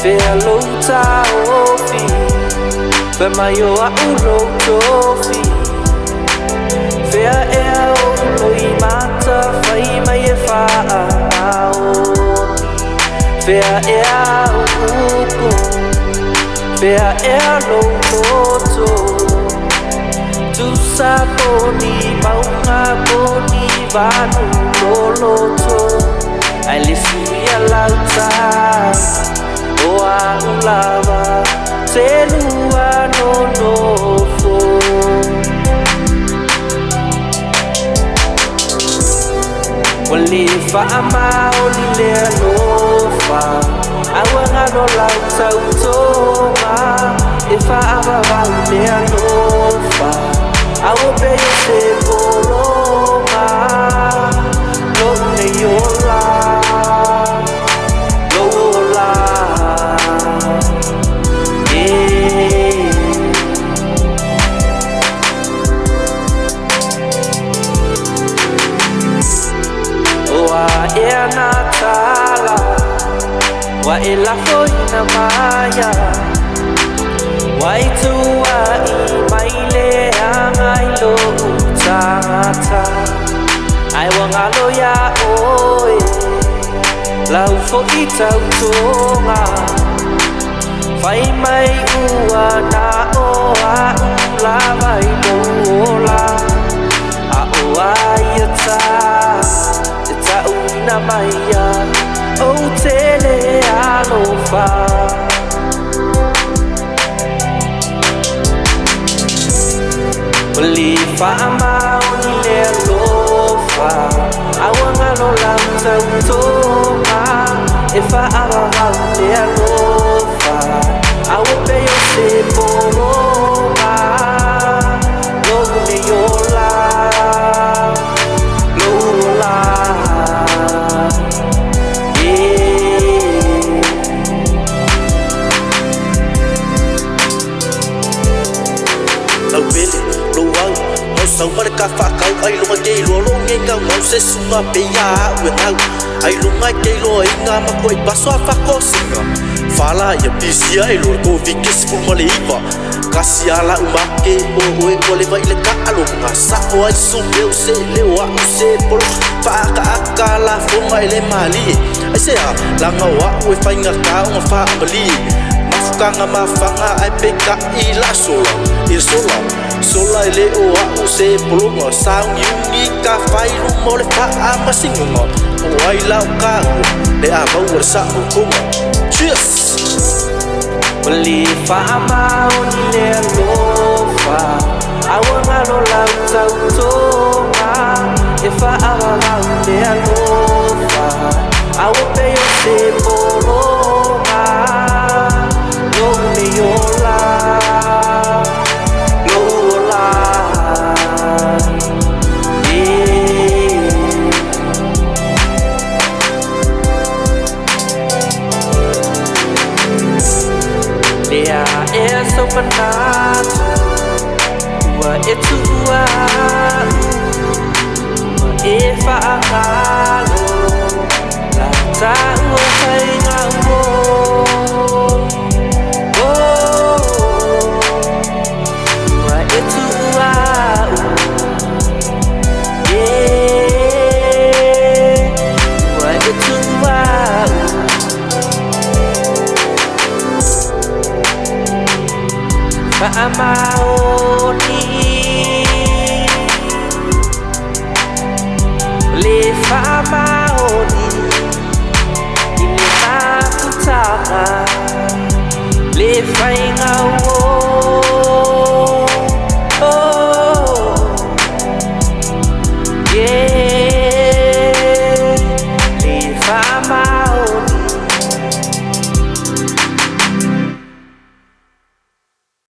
Fea louta ofi Fe mayo a ulo tofi Fea ea ulo I mata Fai mai e faa Fea ea uku Fea ea louto Tu sa poni maunga poni vanu loloto Ai le suia lauta Oa ulava Se lua no nofo Wali fa'ama o ni lea lofa Awa ngano lauta utonga E fa'ama vau lea lofa Awa peyo se polonga Lo ne yola Ea Natala Wa ela foi na maya Wa itua I maile angai lo utata Ai wangalo ya oe Lau fo I tautonga Fai mai ua na oa Lava I mola A oa iata na maya o tele alofa Wali fa'ama o ni le alofa Awanga no lauta utonga E fa'ama vau le alofa Awa peyo se polonga Logu ne yola Sau marka whakau ai lunga kei loa lo ngai ngau ngau se sunga peia ue ngau Ai lunga kei loa I ngā mako I paso a whako singa Whala ia pisia I loa ko vikis fulma le iwa Kasi ala umake o oe ole vai le ka alunga Sako ai sumeu se leo a se polo Whaaka aka la fonga I le mali Ai se a langa o a ue whainga ka o ngā wha amali Mafukanga mafanga ai peka I la sola I sola Sola I le o a se polonga Saung yungi ka whairu mo le wha masingunga O ai lau ka le a mau ar sa ukunga Cheers! Wali whaama o ni le alofa Awa ngano lau tautonga E whaama vau le alofa Awa peyo se polonga Logu ne yola Lea e so manatu Ua e tua Ua e whaakalo La tāua whainga mo Ua e tua Ua e tua Whaama